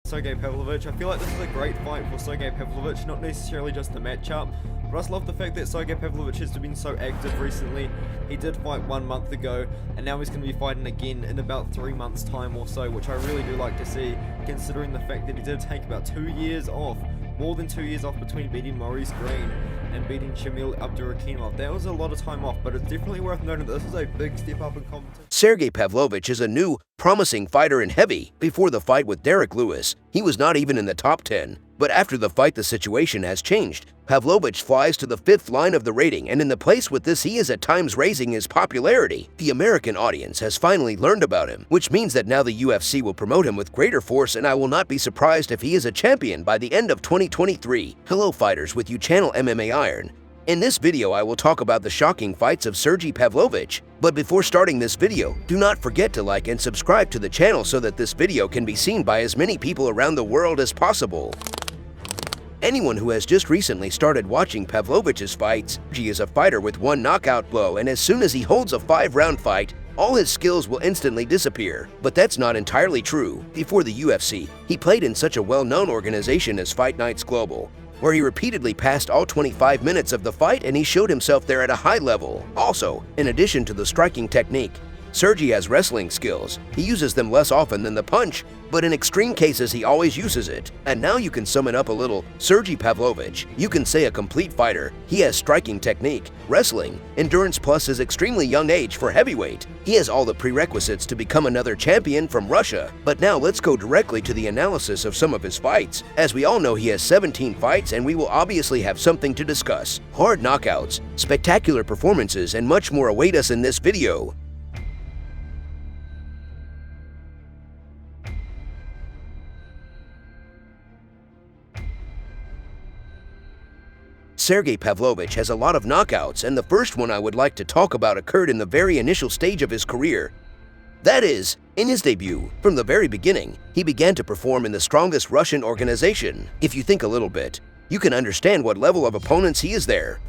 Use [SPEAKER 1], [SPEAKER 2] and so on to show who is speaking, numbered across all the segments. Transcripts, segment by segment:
[SPEAKER 1] Sergei Pavlovich. I feel like this is a great fight for Sergei Pavlovich, not necessarily just the matchup, but I just love the fact that Sergei Pavlovich has been so active recently. He did fight 1 month ago, and now he's going to be fighting again in about 3 months' time or so, which I really do like to see, considering the fact that he did take about 2 years off, more than 2 years off between beating Maurice Green and beating Shamil Abdurakhimov. That was a lot of time off, but it's definitely worth noting that this is a big step up in competition.
[SPEAKER 2] Sergei Pavlovich is a new, promising fighter in heavy. Before the fight with Derrick Lewis, he was not even in the top 10. But after the fight, the situation has changed. Pavlovich flies to the 5th line of the rating, and in the place with this, he is at times raising his popularity. The American audience has finally learned about him, which means that now the UFC will promote him with greater force, and I will not be surprised if he is a champion by the end of 2023. Hello fighters, with you channel MMA Iron. In this video, I will talk about the shocking fights of Sergei Pavlovich. But before starting this video, do not forget to like and subscribe to the channel so that this video can be seen by as many people around the world as possible. Anyone who has just recently started watching Pavlovich's fights, he is a fighter with 1 knockout blow, and as soon as he holds a 5-round fight, all his skills will instantly disappear. But that's not entirely true. Before the UFC, he played in such a well-known organization as Fight Nights Global, where he repeatedly passed all 25 minutes of the fight, and he showed himself there at a high level. Also, in addition to the striking technique, Sergei has wrestling skills. He uses them less often than the punch, but in extreme cases he always uses it. And now you can sum it up a little. Sergei Pavlovich, you can say a complete fighter. He has striking technique, wrestling, endurance plus his extremely young age for heavyweight. He has all the prerequisites to become another champion from Russia. But now let's go directly to the analysis of some of his fights. As we all know, he has 17 fights, and we will obviously have something to discuss. Hard knockouts, spectacular performances, and much more await us in this video. Sergei Pavlovich has a lot of knockouts, and the first one I would like to talk about occurred in the very initial stage of his career. That is, in his debut. From the very beginning, he began to perform in the strongest Russian organization. If you think a little bit, you can understand what level of opponents he is there.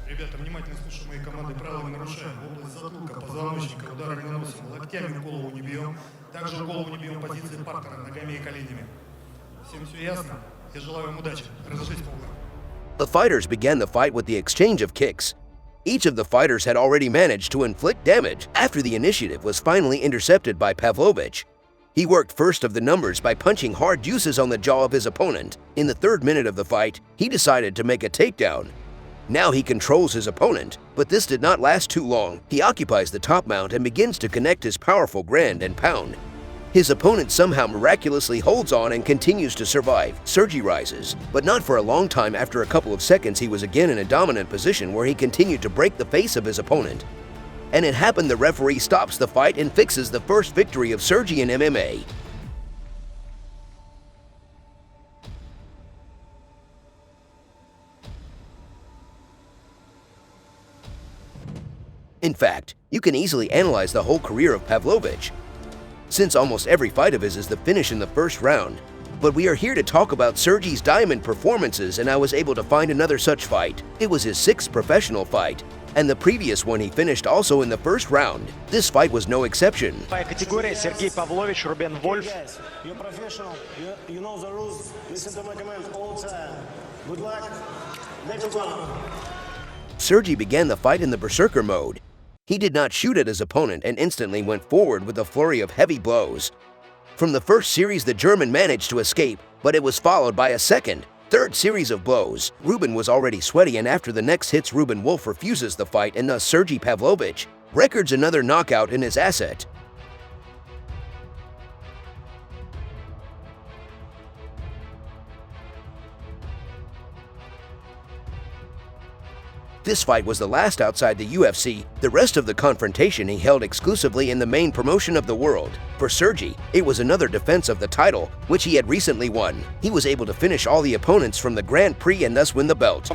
[SPEAKER 3] Ребята, внимательно слушаем мои команды, правила не нарушаем. Область затылка, позвоночника, ударами наносим, локтями в голову не бьем. Также в голову не бьем позиции партнера, ногами и коленями. Всем все ясно? Я желаю вам удачи. Разошлись по углам.
[SPEAKER 2] The fighters began the fight with the exchange of kicks. Each of the fighters had already managed to inflict damage after the initiative was finally intercepted by Pavlovich. He worked first of the numbers by punching hard juices on the jaw of his opponent. In the 3rd minute of the fight, he decided to make a takedown. Now he controls his opponent, but this did not last too long. He occupies the top mount and begins to connect his powerful ground and pound. His opponent somehow miraculously holds on and continues to survive. Sergei rises, but not for a long time. After a couple of seconds, he was again in a dominant position where he continued to break the face of his opponent. And it happened, the referee stops the fight and fixes the first victory of Sergei in MMA. In fact, you can easily analyze the whole career of Pavlovich, since almost every fight of his is the finish in the first round. But we are here to talk about Sergei's diamond performances, and I was able to find another such fight. It was his 6th professional fight, and the previous one he finished also in the first round. This fight was no exception.
[SPEAKER 4] Категория Сергей Павлович, Рубен Вольф.
[SPEAKER 5] You're professional. You know the rules. Listen to my commands all the time. Good luck. Next one.
[SPEAKER 2] Sergei began the fight in the berserker mode. He did not shoot at his opponent and instantly went forward with a flurry of heavy blows. From the first series, the German managed to escape, but it was followed by a second, 3rd series of blows. Ruben was already sweaty, and after the next hits, Ruben Wolf refuses the fight, and thus Sergei Pavlovich records another knockout in his asset. This fight was the last outside the UFC. The rest of the confrontation he held exclusively in the main promotion of the world. For Sergei, it was another defense of the title, which he had recently won. He was able to finish all the opponents from the Grand Prix and thus win the belt.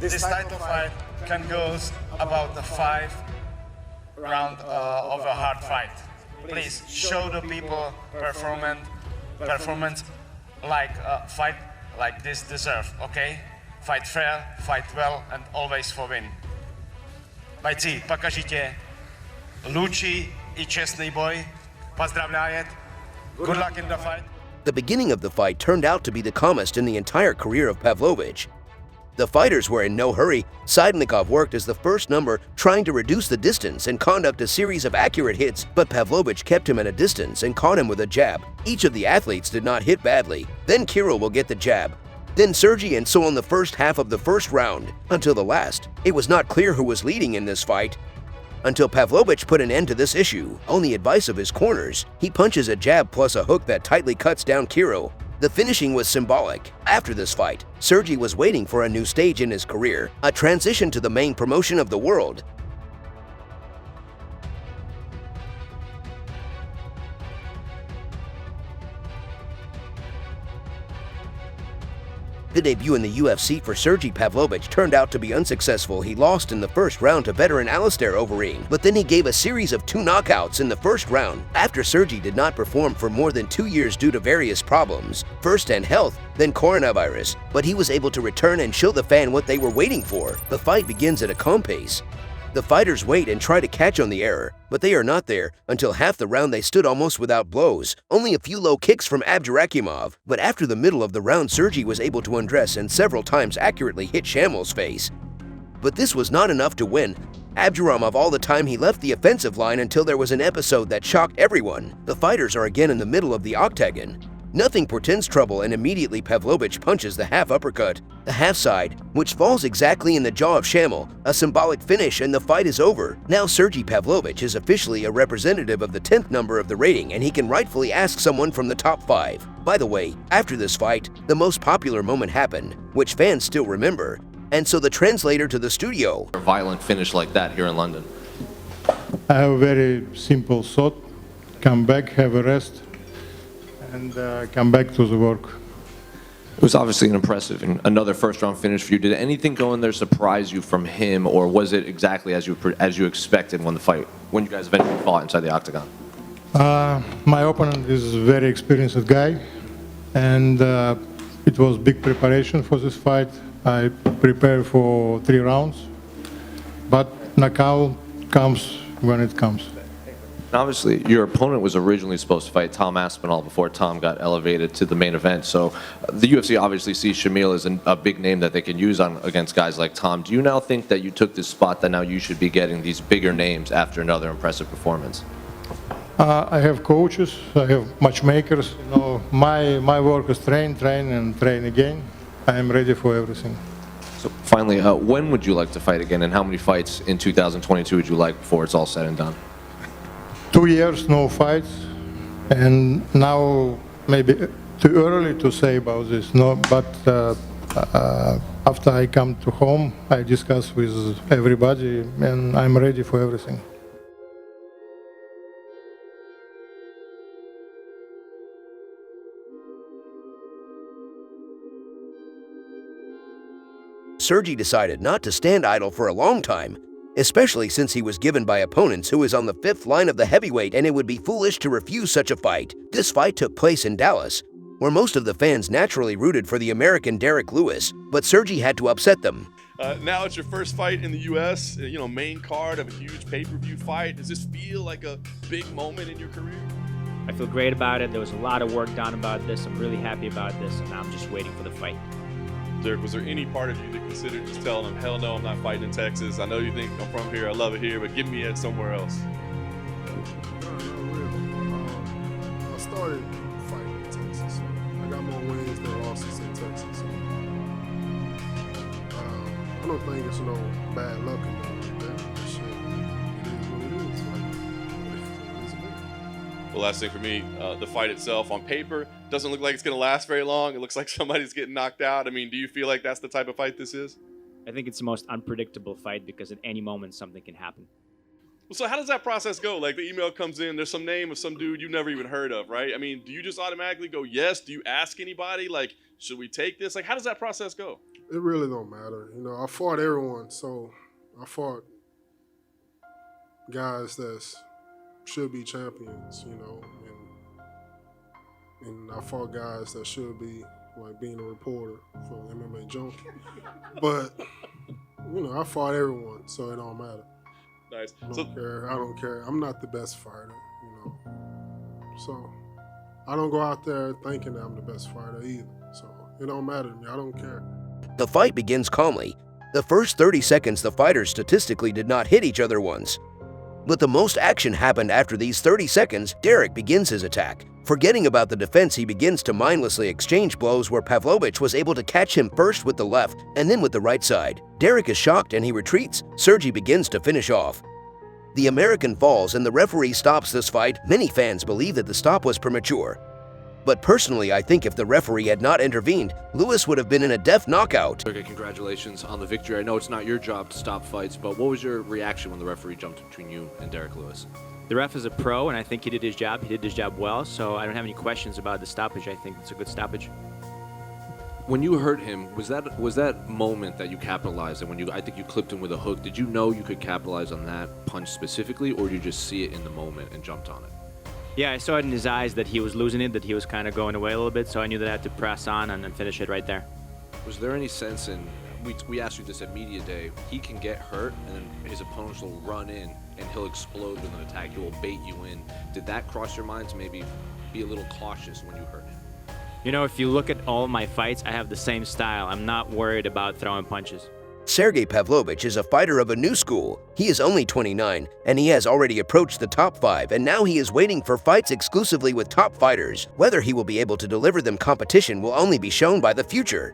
[SPEAKER 6] This title fight can go about the 5 round of a hard fight. Please show the people performance like fight like this deserve, okay? Fight fair, fight well, and always for win. Бойцы, покажите лучший и честный бой. Поздравляет Good luck in the fight.
[SPEAKER 2] The beginning of the fight turned out to be the calmest in the entire career of Pavlovich. The fighters were in no hurry. Seidnikov worked as the first number, trying to reduce the distance and conduct a series of accurate hits, but Pavlovich kept him at a distance and caught him with a jab. Each of the athletes did not hit badly. Then Kirill will get the jab. Then Sergei, and so on the first half of the first round, until the last. It was not clear who was leading in this fight, until Pavlovich put an end to this issue. On the advice of his corners, he punches a jab plus a hook that tightly cuts down Kirill. The finishing was symbolic. After this fight, Sergei was waiting for a new stage in his career, a transition to the main promotion of the world. The debut in the UFC for Sergei Pavlovich turned out to be unsuccessful. He lost in the first round to veteran Alistair Overeem, but then he gave a series of 2 knockouts in the first round. After Sergei did not perform for more than 2 years due to various problems, first and health, then coronavirus, but he was able to return and show the fan what they were waiting for. The fight begins at a calm pace. The fighters wait and try to catch on the error, but they are not there. Until half the round they stood almost without blows, only a few low kicks from Abdurakhimov. But after the middle of the round, Sergei was able to undress and several times accurately hit Shamil's face. But this was not enough to win. Abdurakhimov all the time he left the offensive line until there was an episode that shocked everyone. The fighters are again in the middle of the octagon. Nothing portends trouble, and immediately Pavlovich punches the half uppercut, the half side, which falls exactly in the jaw of Shamil, a symbolic finish, and the fight is over. Now Sergei Pavlovich is officially a representative of the 10th number of the rating, and he can rightfully ask someone from the top 5. By the way, after this fight, the most popular moment happened, which fans still remember, and so the translator to the studio.
[SPEAKER 7] A violent finish like that here in London.
[SPEAKER 3] I have a very simple thought. Come back, have a rest, and come back to the work.
[SPEAKER 7] It was obviously an impressive and another first-round finish for you. Did anything go in there surprise you from him, or was it exactly as you expected when you guys eventually fought inside the octagon?
[SPEAKER 3] My opponent is a very experienced guy, and it was big preparation for this fight. I prepared for 3 rounds, but knockout comes when it comes.
[SPEAKER 7] Obviously, your opponent was originally supposed to fight Tom Aspinall before Tom got elevated to the main event. So the UFC obviously sees Shamil as a big name that they can use against guys like Tom. Do you now think that you took this spot that now you should be getting these bigger names after another impressive performance?
[SPEAKER 3] I have coaches, I have matchmakers. You know, my work is train and train again. I am ready for everything.
[SPEAKER 7] So finally, when would you like to fight again, and how many fights in 2022 would you like before it's all said and done?
[SPEAKER 3] 2 years, no fights, and now maybe too early to say about this. No, but after I come to home, I discuss with everybody, and I'm ready for everything.
[SPEAKER 2] Sergei decided not to stand idle for a long time, especially since he was given by opponents who is on the 5th line of the heavyweight, and it would be foolish to refuse such a fight. This fight took place in Dallas, where most of the fans naturally rooted for the American Derrick Lewis, but Sergei had to upset them.
[SPEAKER 8] Now it's your first fight in the U.S., main card of a huge pay-per-view fight. Does this feel like a big moment in your career?
[SPEAKER 9] I feel great about it. There was a lot of work done about this. I'm really happy about this, and now I'm just waiting for the fight.
[SPEAKER 8] Derrick, was there any part of you that considered just telling him, hell no, I'm not fighting in Texas. I know you think I'm from here, I love it here, but give me it somewhere else?
[SPEAKER 10] No, not really. I started fighting in Texas. I got more wins than losses in Texas. I don't think it's no bad luck or nothing like that. Shit, it is what it is. Like, it's me.
[SPEAKER 8] The last thing for me, the fight itself on paper doesn't look like it's going to last very long. It looks like somebody's getting knocked out. I mean, do you feel like that's the type of fight this is?
[SPEAKER 9] I think it's the most unpredictable fight because at any moment something can happen.
[SPEAKER 8] Well, so how does that process go? Like the email comes in, there's some name of some dude you've never even heard of, right? I mean, do you just automatically go yes? Do you ask anybody, like, should we take this? Like, how does that process go?
[SPEAKER 10] It really don't matter. I fought everyone, so I fought guys that should be champions, and I fought guys that should be like being a reporter for MMA Junkie. But, I fought everyone, so it don't matter.
[SPEAKER 8] Nice.
[SPEAKER 10] I don't care. I'm not the best fighter, So I don't go out there thinking that I'm the best fighter either. So it don't matter to me. I don't care.
[SPEAKER 2] The fight begins calmly. The first 30 seconds, the fighters statistically did not hit each other once. But the most action happened after these 30 seconds. Derrick begins his attack. Forgetting about the defense, he begins to mindlessly exchange blows where Pavlovich was able to catch him first with the left and then with the right side. Derrick is shocked and he retreats. Sergei begins to finish off. The American falls and the referee stops this fight. Many fans believe that the stop was premature. But personally, I think if the referee had not intervened, Lewis would have been in a death knockout.
[SPEAKER 7] Sergei, congratulations on the victory. I know it's not your job to stop fights, but what was your reaction when the referee jumped between you and Derrick Lewis?
[SPEAKER 9] The ref is a pro, and I think he did his job. He did his job well, so I don't have any questions about the stoppage. I think it's a good stoppage.
[SPEAKER 7] When you hurt him, was that moment that you capitalized, and I think you clipped him with a hook, did you know you could capitalize on that punch specifically, or did you just see it in the moment and jumped on it?
[SPEAKER 9] Yeah, I saw it in his eyes that he was losing it, that he was kind of going away a little bit, so I knew that I had to press on and then finish it right there.
[SPEAKER 7] Was there any sense in, we asked you this at Media Day, he can get hurt and then his opponents will run in and he'll explode with an attack, he will bait you in. Did that cross your mind to maybe be a little cautious when you hurt him?
[SPEAKER 9] You know, if you look at all my fights, I have the same style. I'm not worried about throwing punches.
[SPEAKER 2] Sergei Pavlovich is a fighter of a new school. He is only 29, and he has already approached the top 5, and now he is waiting for fights exclusively with top fighters. Whether he will be able to deliver them competition will only be shown by the future.